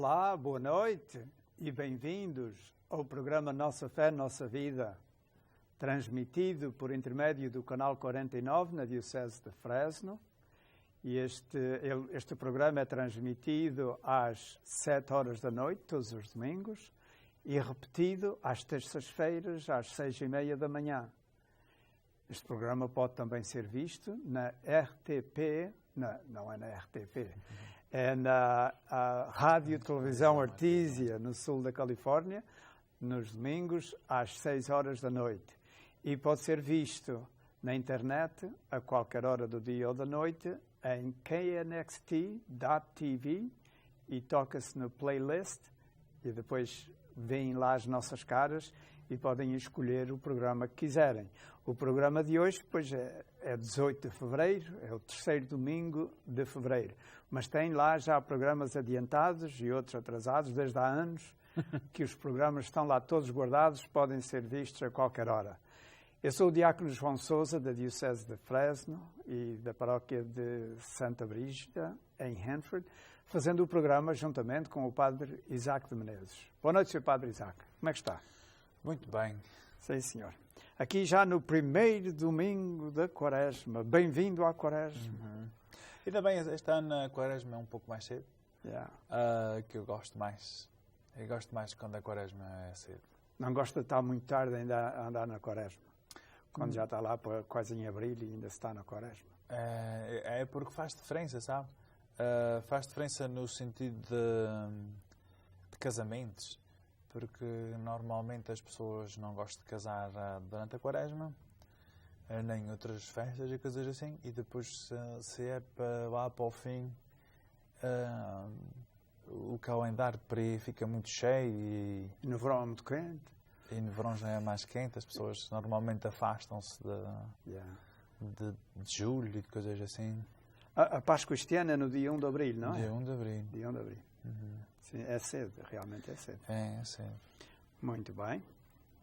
Olá, boa noite e bem-vindos ao programa Nossa Fé, Nossa Vida, transmitido por intermédio do canal 49 na Diocese de Fresno. E este programa é transmitido às 7 horas da noite, todos os domingos, e repetido às terças-feiras, às 6h30 da manhã. Este programa pode também ser visto na RTP, não é na RTP, é na Rádio Televisão Artesia, no sul da Califórnia, nos domingos, às 6 horas da noite. E pode ser visto na internet, a qualquer hora do dia ou da noite, em knxt.tv, e toca-se no playlist, e depois veem lá as nossas caras e podem escolher o programa que quiserem. O programa de hoje, pois, é 18 de fevereiro, é o terceiro domingo de fevereiro. Mas tem lá já programas adiantados e outros atrasados, desde há anos, que os programas estão lá todos guardados, podem ser vistos a qualquer hora. Eu sou o diácono João Sousa, da Diocese de Fresno e da paróquia de Santa Brígida, em Hanford, fazendo o programa juntamente com o padre Isaac de Menezes. Boa noite, Sr. Padre Isaac. Como é que está? Muito bem. Sim, senhor. Aqui já no primeiro domingo da Quaresma. Bem-vindo à Quaresma. Ainda bem, este ano a Quaresma é um pouco mais cedo, que eu gosto mais. Eu gosto mais quando a Quaresma é cedo. Não gosta de estar muito tarde ainda a andar na Quaresma? Quando já está lá quase em abril e ainda se está na Quaresma? É porque faz diferença, sabe? Faz diferença no sentido de casamentos, porque normalmente as pessoas não gostam de casar durante a Quaresma, nem outras festas e coisas assim, e depois se é lá para o fim, o calendário para aí fica muito cheio e no verão é muito quente. E no verão já é mais quente, as pessoas normalmente afastam-se de julho e de coisas assim. A Páscoa este ano é no dia 1 de abril, não é? Dia 1 de abril. Dia 1 de abril. Sim, é cedo, realmente é cedo. É cedo. Muito bem.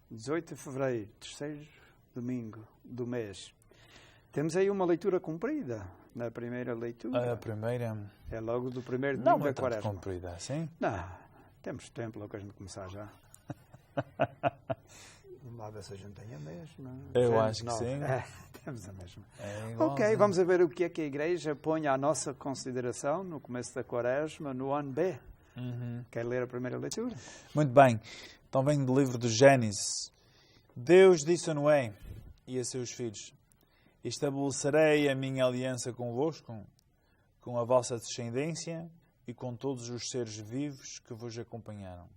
18 de fevereiro, terceiro domingo do mês. Temos aí uma leitura comprida, na primeira leitura. A primeira... É logo do primeiro domingo da Quaresma. Não é comprida, assim? Não, temos tempo logo a gente começar já. Vamos lá ver se a gente tem a mesma. Eu acho que sim. Temos a mesma. Ok, vamos a ver o que é que a Igreja põe à nossa consideração no começo da Quaresma, no ano B. Quer ler a primeira leitura? Muito bem. Então vem do livro do Gênesis. Deus disse a Noé e a seus filhos: estabelecerei a minha aliança convosco, com a vossa descendência e com todos os seres vivos que vos acompanharam.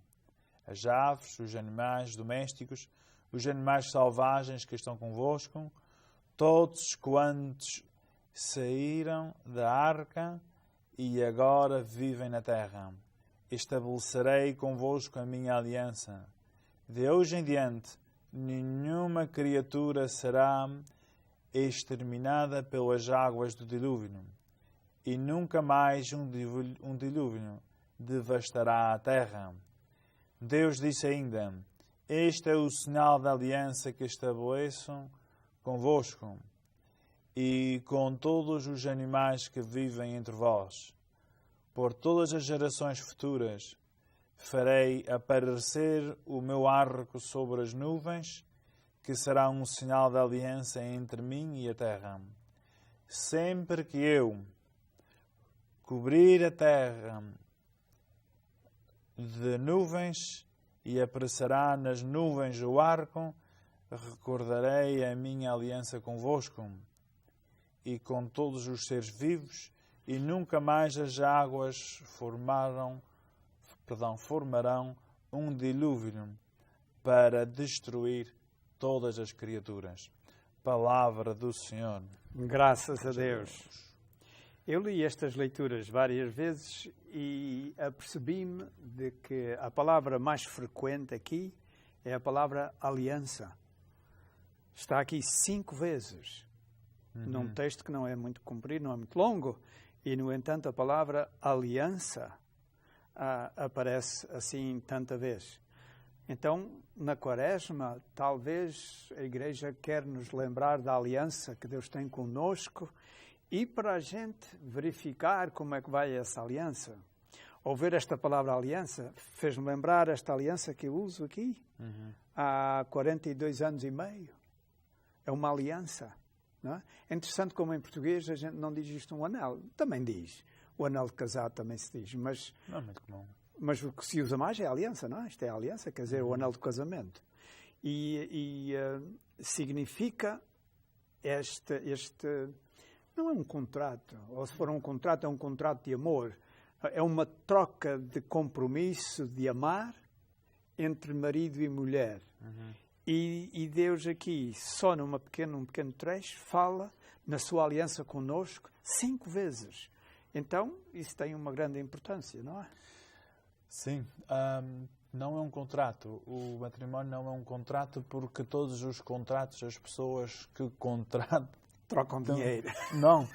As aves, os animais domésticos, os animais selvagens que estão convosco, todos quantos saíram da arca e agora vivem na terra. Estabelecerei convosco a minha aliança. De hoje em diante, nenhuma criatura será exterminada pelas águas do dilúvio, e nunca mais um dilúvio devastará a terra. Deus disse ainda: este é o sinal da aliança que estabeleço convosco e com todos os animais que vivem entre vós. Por todas as gerações futuras farei aparecer o meu arco sobre as nuvens, que será um sinal da aliança entre mim e a terra. Sempre que eu cobrir a terra de nuvens e aparecerá nas nuvens o arco, recordarei a minha aliança convosco e com todos os seres vivos, e nunca mais as águas formarão um dilúvio para destruir todas as criaturas. Palavra do Senhor. Graças a Deus. Eu li estas leituras várias vezes e apercebi-me de que a palavra mais frequente aqui é a palavra aliança. Está aqui 5 vezes, num texto que não é muito comprido, não é muito longo, e, no entanto, a palavra aliança aparece assim tanta vez. Então, na Quaresma, talvez a Igreja quer nos lembrar da aliança que Deus tem conosco e para a gente verificar como é que vai essa aliança. ao ver esta palavra aliança, fez-me lembrar esta aliança que eu uso aqui há 42 anos e meio. É uma aliança. Não é? É interessante como em português a gente não diz isto um anel. Também diz. O anel de casado também se diz. Mas, não é muito comum. Mas o que se usa mais é a aliança, não é? Isto é a aliança, quer dizer, o anel de casamento. E significa este... Não é um contrato. Ou se for um contrato, é um contrato de amor. É uma troca de compromisso de amar entre marido e mulher. E Deus aqui, só num pequeno trecho, fala na sua aliança conosco 5 vezes. Então, isso tem uma grande importância, não é? Sim. Não é um contrato. O matrimónio não é um contrato porque todos os contratos, as pessoas que contratam... Trocam dinheiro. Não.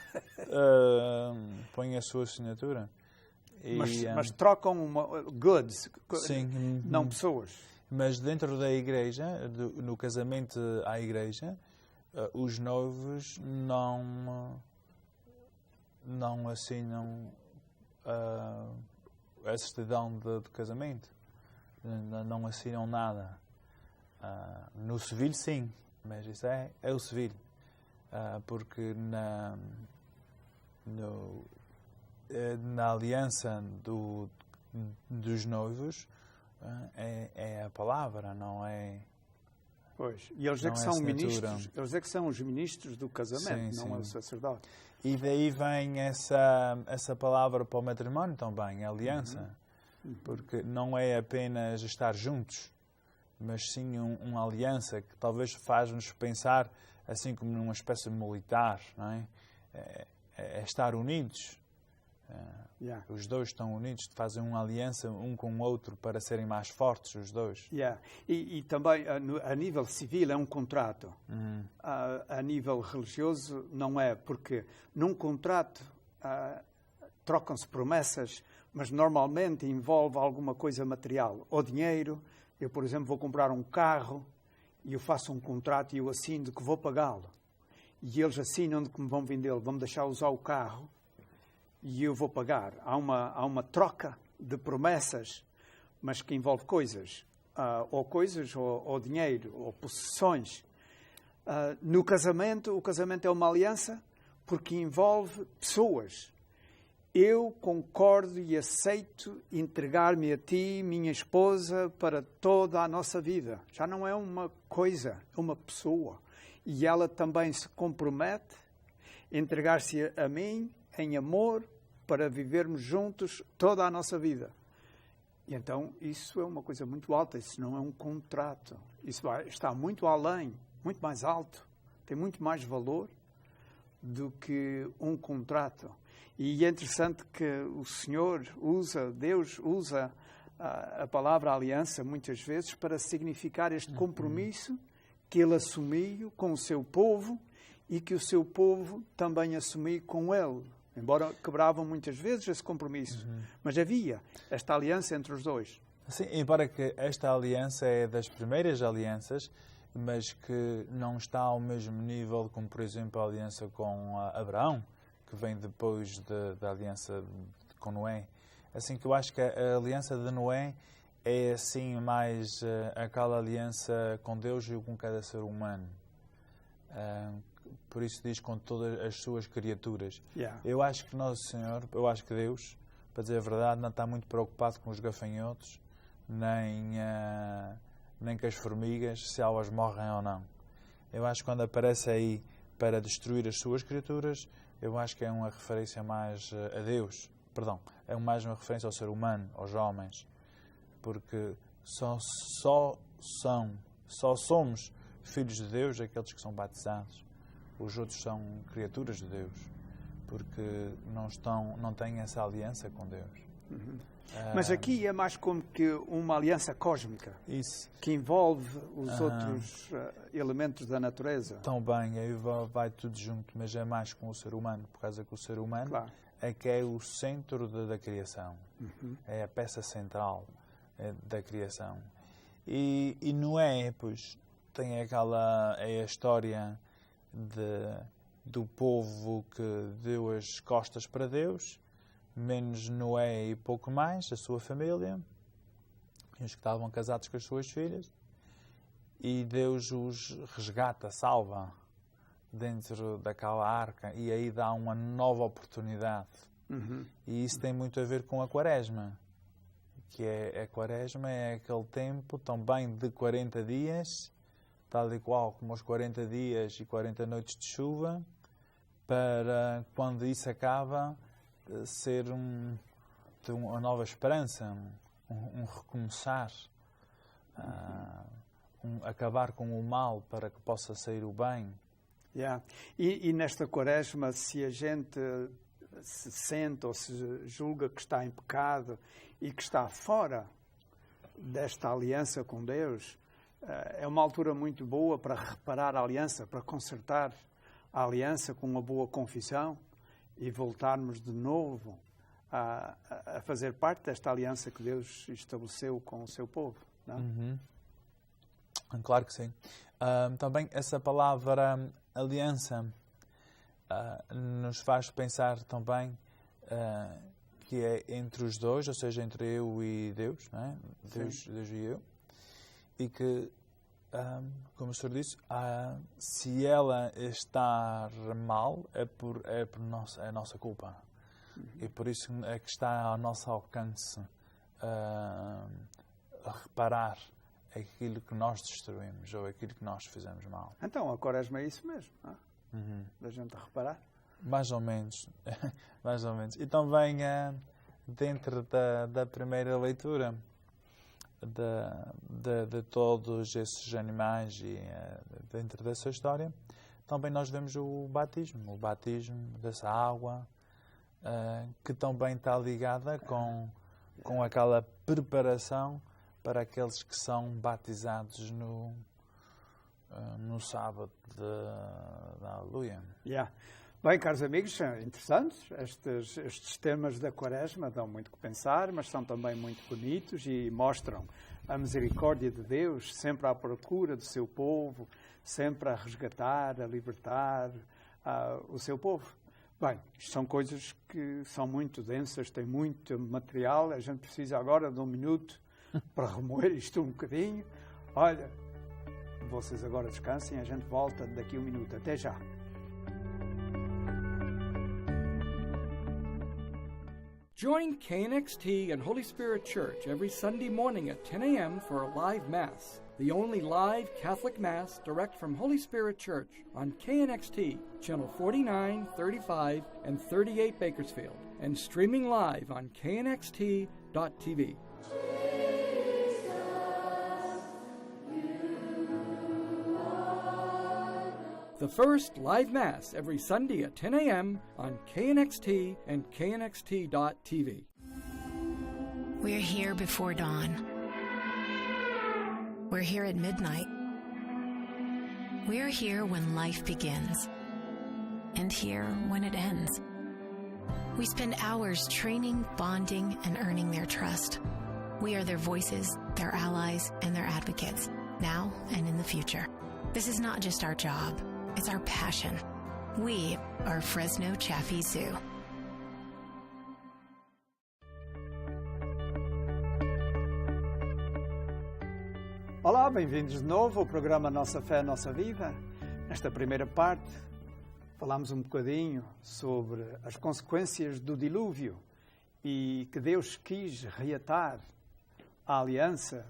Põem a sua assinatura. Mas trocam goods, sim, não pessoas. Mas dentro da igreja, no casamento à igreja, os noivos não assinam a certidão de casamento. Não assinam nada. No civil, sim, mas isso é o civil. Porque na aliança dos noivos é a palavra, não é? Pois. E eles é que são ministros. Eles é que são os ministros do casamento, sim, não sim. é o sacerdote. E daí vem essa palavra para o matrimónio também, a aliança. Porque não é apenas estar juntos, mas sim uma aliança que talvez faz-nos pensar assim como numa espécie militar, não é? É estar unidos. Os dois estão unidos, fazem uma aliança um com o outro para serem mais fortes, os dois. E também, a nível civil, é um contrato. A nível religioso, não é, porque num contrato trocam-se promessas, mas normalmente envolve alguma coisa material. Ou dinheiro. Eu, por exemplo, vou comprar um carro e eu faço um contrato e eu assino de que vou pagá-lo. E eles assinam de que me vão vendê-lo, vão-me deixar usar o carro e eu vou pagar. Há uma troca de promessas, mas que envolve coisas. Ou dinheiro, ou possessões. No casamento, o casamento é uma aliança porque envolve pessoas. Eu concordo e aceito entregar-me a ti, minha esposa, para toda a nossa vida. Já não é uma coisa, é uma pessoa. E ela também se compromete a entregar-se a mim em amor para vivermos juntos toda a nossa vida. E então isso é uma coisa muito alta, isso não é um contrato. Isso está muito além, muito mais alto, tem muito mais valor do que um contrato. E é interessante que o Senhor Deus usa a palavra aliança muitas vezes para significar este compromisso que Ele assumiu com o seu povo e que o seu povo também assumiu com Ele. Embora quebravam muitas vezes esse compromisso. Mas havia esta aliança entre os dois. Sim, embora que esta aliança é das primeiras alianças, mas que não está ao mesmo nível como, por exemplo, a aliança com Abraão, que vem depois da aliança com Noé. Assim que eu acho que a aliança de Noé é assim mais aquela aliança com Deus e com cada ser humano. Por isso diz com todas as suas criaturas. Eu acho que Nosso Senhor, eu acho que Deus, para dizer a verdade, não está muito preocupado com os gafanhotos, nem com as formigas, se elas morrem ou não. Eu acho que quando aparece aí para destruir as suas criaturas, eu acho que é uma referência mais a Deus. Perdão, é mais uma referência ao ser humano, aos homens. Porque só somos filhos de Deus aqueles que são batizados. Os outros são criaturas de Deus, porque não têm essa aliança com Deus. Mas aqui é mais como que uma aliança cósmica, que envolve os outros elementos da natureza. Tão bem, aí vai tudo junto, mas é mais com o ser humano, por causa que o ser humano é que é o centro da criação, é a peça central da criação. E Noé, pois, tem é a história do povo que deu as costas para Deus, menos Noé e pouco mais, a sua família, e os que estavam casados com as suas filhas. E Deus os resgata, salva dentro daquela arca e aí dá uma nova oportunidade. E isso tem muito a ver com a Quaresma, que a Quaresma é aquele tempo também de 40 dias, tal e qual como os 40 dias e 40 noites de chuva, para quando isso acaba, ser uma nova esperança, um recomeçar, acabar com o mal para que possa sair o bem. Yeah. E nesta Quaresma, se a gente se sente ou se julga que está em pecado e que está fora desta aliança com Deus, é uma altura muito boa para reparar a aliança, para consertar a aliança com uma boa confissão e voltarmos de novo a fazer parte desta aliança que Deus estabeleceu com o seu povo. Não? Claro que sim. Também essa palavra aliança nos faz pensar também que é entre os dois, ou seja, entre eu e Deus, não é? Deus e eu. E que, como o senhor disse, se ela está mal, é por a nossa culpa. E por isso é que está ao nosso alcance a reparar aquilo que nós destruímos ou aquilo que nós fizemos mal. Então, a Quaresma é isso mesmo, não é? Da gente reparar? Mais ou menos. Mais ou menos. E também dentro da primeira leitura de todos esses animais e dentro dessa história, também nós vemos o batismo dessa água, que também está ligada com aquela preparação para aqueles que são batizados no sábado da Aleluia. Yeah. Bem, caros amigos, são interessantes. Estes temas da Quaresma dão muito que pensar, mas são também muito bonitos e mostram a misericórdia de Deus, sempre à procura do seu povo, sempre a resgatar, a libertar o seu povo. Bem, isto são coisas que são muito densas, têm muito material, a gente precisa agora de um minuto para remoer isto um bocadinho. Olha, vocês agora descansem, a gente volta daqui a um minuto. Até já. Join KNXT and Holy Spirit Church every Sunday morning at 10 a.m. for a live Mass, the only live Catholic Mass direct from Holy Spirit Church on KNXT, channel 49, 35, and 38 Bakersfield, and streaming live on knxt.tv. The first live Mass every Sunday at 10 a.m. on KNXT and knxt.tv. We're here before dawn. We're here at midnight. We're here when life begins, and here when it ends. We spend hours training, bonding, and earning their trust. We are their voices, their allies, and their advocates, now and in the future. This is not just our job. It's our passion. We are Fresno Chaffee Zoo. Olá, bem-vindos de novo ao programa Nossa Fé, Nossa Vida. Nesta primeira parte, falámos um bocadinho sobre as consequências do dilúvio e que Deus quis reatar a aliança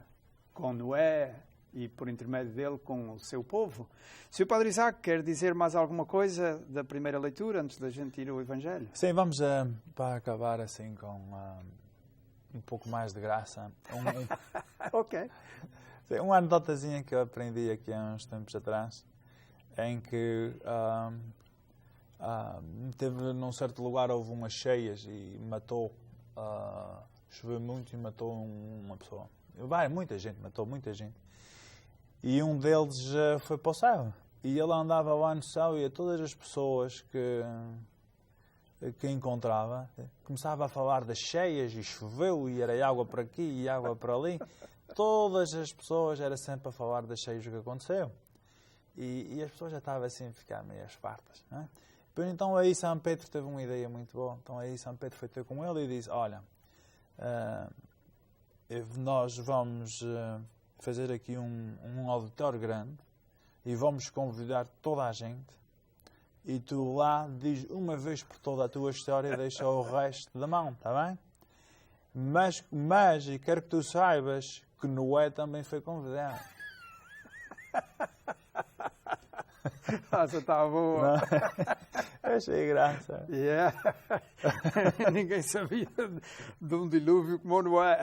com Noé e, por intermédio dele, com o seu povo. Sr. Padre Isaac, quer dizer mais alguma coisa da primeira leitura antes da gente ir ao Evangelho? Sim, vamos para acabar assim com um pouco mais de graça. Ok. Sim, uma anedotazinha que eu aprendi aqui há uns tempos atrás, em que teve num certo lugar, houve umas cheias e matou, choveu muito e matou uma pessoa. Matou muita gente. E um deles foi para o céu. E ele andava lá no céu e a todas as pessoas que encontrava, começava a falar das cheias e choveu e era água para aqui e água para ali. Todas as pessoas era sempre a falar das cheias que aconteceu. E as pessoas já estavam assim a ficar meio fartas. Não é? Então aí São Pedro teve uma ideia muito boa. Então aí São Pedro foi ter com ele e disse, olha, nós vamos fazer aqui um auditório grande e vamos convidar toda a gente e tu lá diz uma vez por toda a tua história e deixa o resto da mão, está bem? Mas e quero que tu saibas que Noé também foi convidado. Essa está boa. Achei graça. Yeah. Ninguém sabia de um dilúvio como Noé.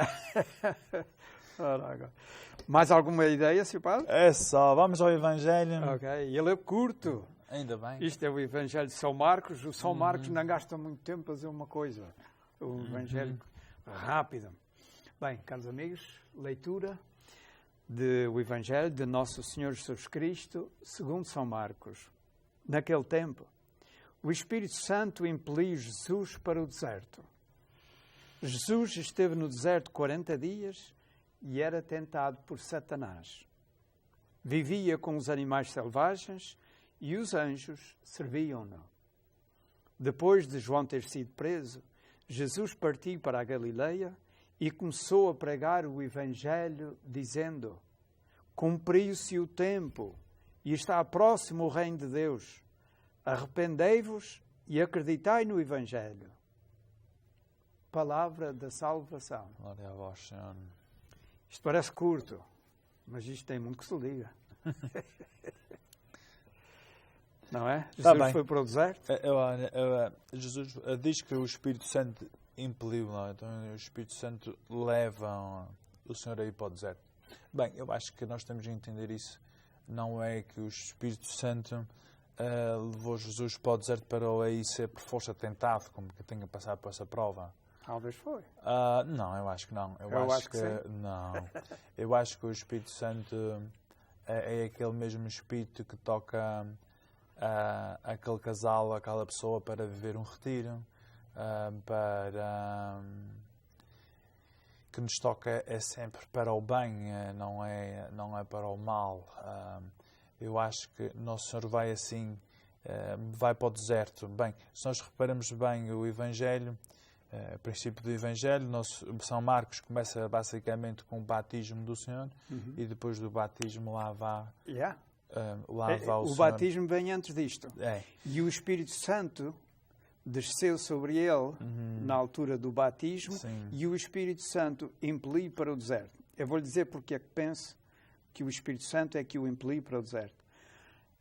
Mais alguma ideia, Sr. Padre? É só, vamos ao Evangelho. Ok, ele é curto. Ainda bem. Isto é o Evangelho de São Marcos. O São Marcos não gasta muito tempo a fazer uma coisa. O Evangelho rápido. Bem, caros amigos, leitura do Evangelho de Nosso Senhor Jesus Cristo, segundo São Marcos. Naquele tempo, o Espírito Santo impeliu Jesus para o deserto. Jesus esteve no deserto 40 dias e era tentado por Satanás. Vivia com os animais selvagens e os anjos serviam-no. Depois de João ter sido preso, Jesus partiu para a Galileia e começou a pregar o Evangelho, dizendo: cumpriu-se o tempo e está próximo o reino de Deus. Arrependei-vos e acreditai no Evangelho. Palavra da salvação. Glória a vós, Senhor. Isto parece curto, mas isto tem muito que se liga. Não é? Jesus foi para o deserto. Jesus diz que o Espírito Santo impeliu, não é? Então o Espírito Santo leva o Senhor aí para o deserto. Bem, eu acho que nós temos de entender isso. Não é que o Espírito Santo levou Jesus para o deserto para aí ser por força tentado, como que tenha passado por essa prova. Talvez foi. Não, eu acho que não. Eu acho que sim. Não. Eu acho que o Espírito Santo é aquele mesmo Espírito que toca aquele casal, aquela pessoa para viver um retiro, que nos toca é sempre para o bem, não é para o mal. Eu acho que Nosso Senhor vai assim, vai para o deserto. Bem, se nós reparamos bem o Evangelho, o princípio do Evangelho, São Marcos começa basicamente com o batismo do Senhor e depois do batismo lá vá o Senhor. Batismo vem antes disto. É. E o Espírito Santo desceu sobre ele na altura do batismo. Sim. E o Espírito Santo impeliu para o deserto. Eu vou-lhe dizer porque é que penso que o Espírito Santo é que o impeliu para o deserto.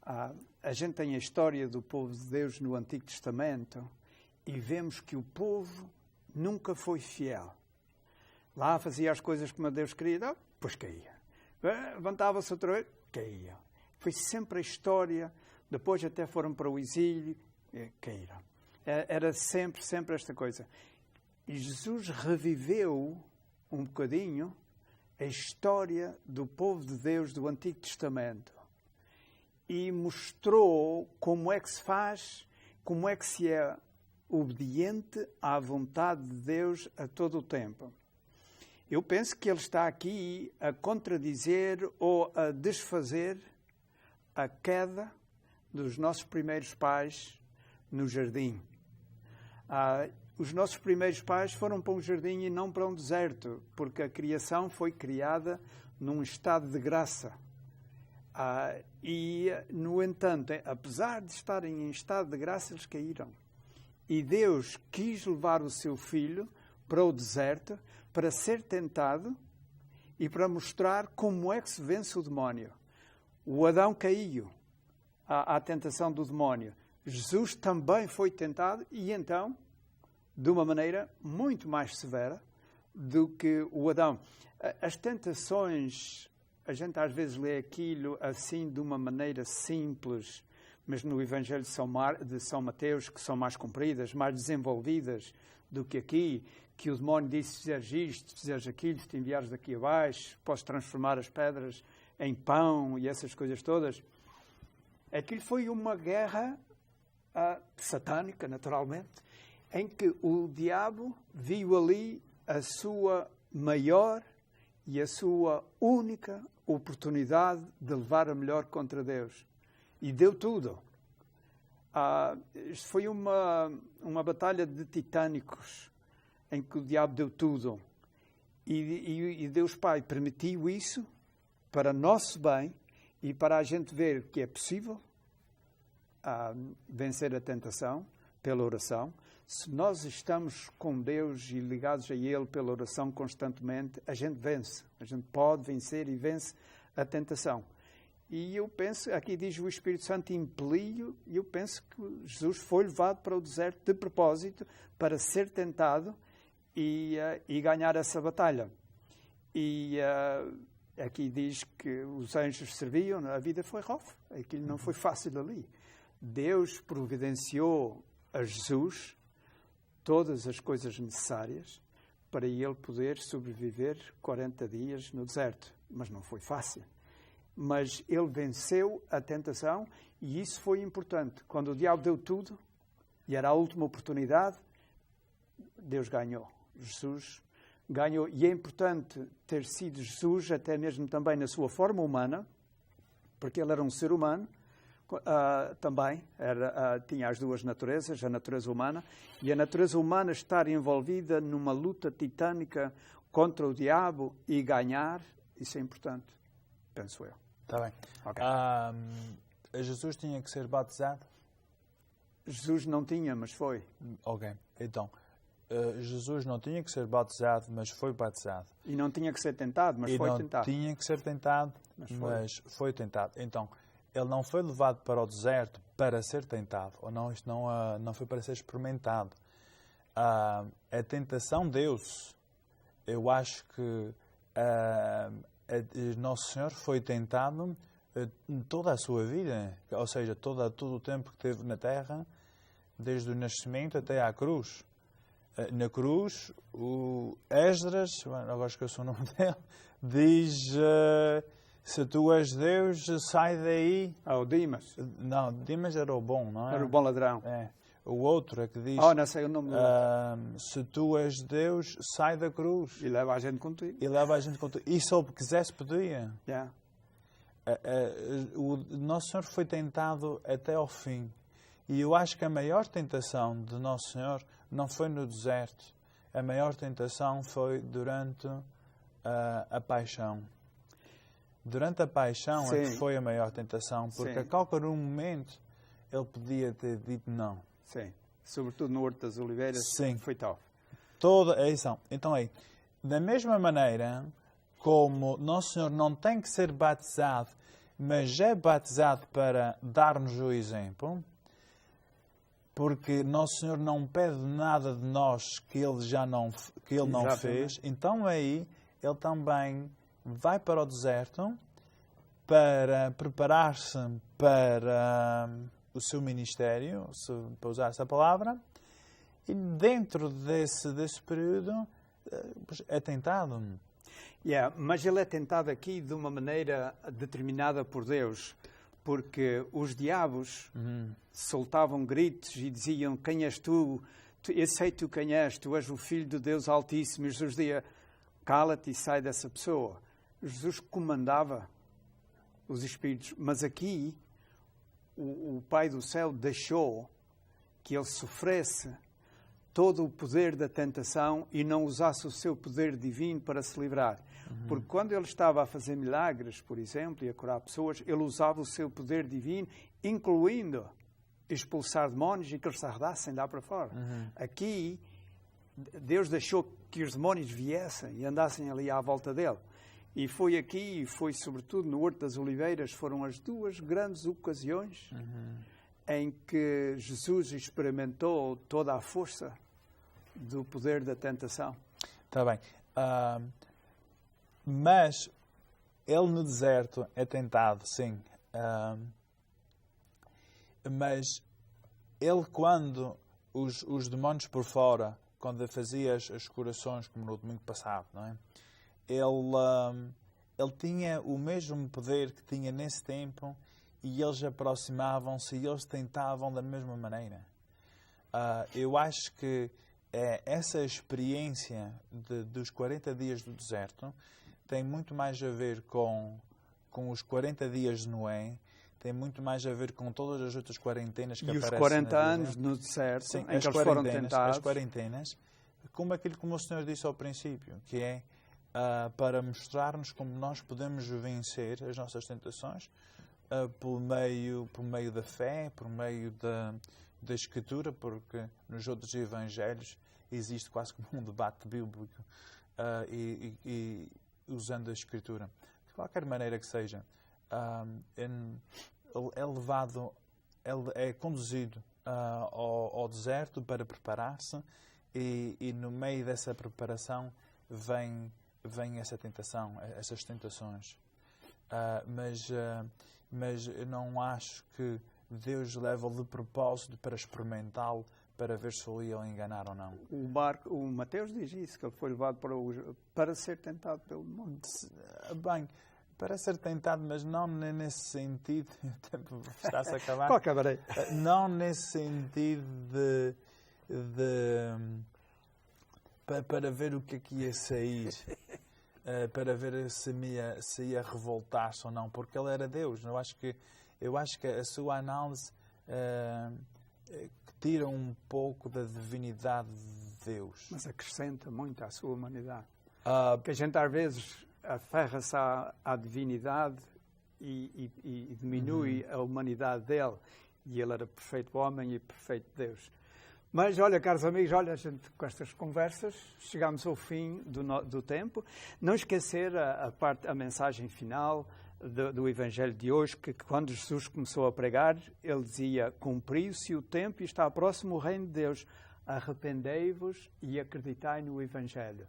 A gente tem a história do povo de Deus no Antigo Testamento e vemos que o povo nunca foi fiel. Lá fazia as coisas como Deus queria, depois caía. Levantava-se outra vez, caía. Foi sempre a história, depois até foram para o exílio, caíram. Era sempre esta coisa. E Jesus reviveu um bocadinho a história do povo de Deus do Antigo Testamento e mostrou como é que se faz, como é que se é obediente à vontade de Deus a todo o tempo. Eu penso que ele está aqui a contradizer ou a desfazer a queda dos nossos primeiros pais no jardim. Os nossos primeiros pais foram para um jardim e não para um deserto, porque a criação foi criada num estado de graça. E, no entanto, apesar de estarem em estado de graça, eles caíram. E Deus quis levar o seu filho para o deserto para ser tentado e para mostrar como é que se vence o demónio. O Adão caiu à tentação do demónio. Jesus também foi tentado e então, de uma maneira muito mais severa do que o Adão. As tentações, a gente às vezes lê aquilo assim de uma maneira simples, mas no Evangelho de São Mateus, que são mais compridas, mais desenvolvidas do que aqui, que o demónio disse: se fizeres isto, se fizeres aquilo, se te enviares daqui abaixo, posso transformar as pedras em pão e essas coisas todas. Aquilo foi uma guerra satânica, naturalmente, em que o diabo viu ali a sua maior e a sua única oportunidade de levar a melhor contra Deus. E deu tudo. Isto foi uma batalha de titânicos, em que o diabo deu tudo. E Deus Pai permitiu isso para nosso bem e para a gente ver que é possível vencer a tentação pela oração. Se nós estamos com Deus e ligados a Ele pela oração constantemente, a gente vence. A gente pode vencer e vence a tentação. E eu penso, aqui diz o Espírito Santo impeliu, e eu penso que Jesus foi levado para o deserto de propósito para ser tentado e ganhar essa batalha. E aqui diz que os anjos serviam, a vida foi rough, aquilo não foi fácil ali. Deus providenciou a Jesus todas as coisas necessárias para ele poder sobreviver 40 dias no deserto. Mas não foi fácil. Mas ele venceu a tentação e isso foi importante. Quando o diabo deu tudo, e era a última oportunidade, Deus ganhou. Jesus ganhou. E é importante ter sido Jesus, até mesmo também na sua forma humana, porque ele era um ser humano, também tinha as duas naturezas, a natureza humana, e a natureza humana estar envolvida numa luta titânica contra o diabo e ganhar, isso é importante, penso eu. Está bem. Okay. Jesus tinha que ser batizado? Jesus não tinha, mas foi. Ok, então, Jesus não tinha que ser batizado, mas foi batizado. E não tinha que ser tentado, mas foi tentado. E não tinha que ser tentado, mas foi tentado. Então, ele não foi levado para o deserto para ser tentado, ou não, isto não foi para ser experimentado. A tentação de Deus, eu acho que Nosso Senhor foi tentado toda a sua vida, ou seja, todo o tempo que teve na terra, desde o nascimento até à cruz. Na cruz, o Esdras, agora esqueço o nome dele, diz... Se tu és Deus, sai daí. O Dimas. Não, Dimas era o bom, não é? Era o bom ladrão. É. O outro é que diz... não sei o nome dele. Se tu és Deus, sai da cruz. E leva a gente contigo. E se ele quisesse, podia. Yeah. O Nosso Senhor foi tentado até ao fim. E eu acho que a maior tentação de Nosso Senhor não foi no deserto. A maior tentação foi durante a paixão. Durante a paixão é que foi a maior tentação, porque a qualquer momento ele podia ter dito não. Sim, sobretudo no Horto das Oliveiras, foi tal. Então aí, da mesma maneira como Nosso Senhor não tem que ser batizado, mas é batizado para dar-nos o exemplo, porque Nosso Senhor não pede nada de nós que Ele não fez, então aí Ele também vai para o deserto para preparar-se para o seu ministério, para usar essa palavra, e dentro desse período é tentado. Mas ele é tentado aqui de uma maneira determinada por Deus, porque os diabos soltavam gritos e diziam: quem és tu? Eu sei tu quem és, tu és o Filho de Deus Altíssimo. E Jesus dizia: cala-te e sai dessa pessoa. Jesus comandava os espíritos, mas aqui o Pai do Céu deixou que ele sofresse todo o poder da tentação e não usasse o seu poder divino para se livrar. Porque quando ele estava a fazer milagres, por exemplo, e a curar pessoas, ele usava o seu poder divino, incluindo expulsar demónios e que eles se arredassem lá para fora. Aqui, Deus deixou que os demónios viessem e andassem ali à volta dele. E foi aqui, e foi sobretudo no Horto das Oliveiras, foram as duas grandes ocasiões em que Jesus experimentou toda a força do poder da tentação. Está bem. Mas ele no deserto é tentado, sim. Mas ele, quando os demónios por fora, quando fazia as curações, como no domingo passado, não é? Ele tinha o mesmo poder que tinha nesse tempo e eles aproximavam-se e eles tentavam da mesma maneira. Eu acho que essa experiência dos 40 dias do deserto tem muito mais a ver com os 40 dias de Noé, tem muito mais a ver com todas as outras quarentenas que E aparecem os 40 na anos Bíblia. no deserto, Sim, em que eles as foram quarentenas, tentados. as quarentenas, como aquilo que o Senhor disse ao princípio, que é para mostrar-nos como nós podemos vencer as nossas tentações por meio da fé, por meio da Escritura, porque nos outros evangelhos existe quase como um debate bíblico e usando a Escritura. De qualquer maneira que seja, é conduzido ao deserto para preparar-se e no meio dessa preparação vem essa tentação, essas tentações. Mas eu não acho que Deus leva-o de propósito para experimentá-lo, para ver se ele ia enganar ou não. O Mateus diz isso, que ele foi levado para ser tentado pelo mundo. Bem, para ser tentado, mas não nesse sentido, o tempo está-se a acabar. Acabarei. Não nesse sentido para ver o que é que ia sair, para ver se ia revoltar-se ou não, porque ele era Deus. Eu acho que a sua análise tira um pouco da divinidade de Deus. Mas acrescenta muito à sua humanidade. Porque a gente às vezes aferra-se à divindade e diminui a humanidade dele. E ele era perfeito homem e perfeito Deus. Mas, olha, caros amigos, olha, a gente, com estas conversas, chegamos ao fim do tempo. Não esquecer a mensagem final do Evangelho de hoje, que quando Jesus começou a pregar, ele dizia: cumpriu-se o tempo e está próximo o reino de Deus. Arrependei-vos e acreditai no Evangelho.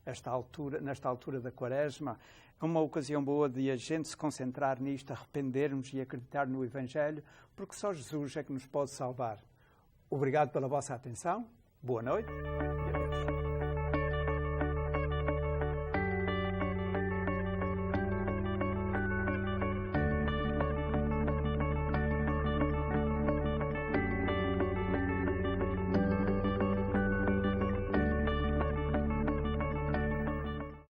Nesta altura da Quaresma, é uma ocasião boa de a gente se concentrar nisto, arrependermos e acreditar no Evangelho, porque só Jesus é que nos pode salvar. Obrigado pela vossa atenção, boa noite e até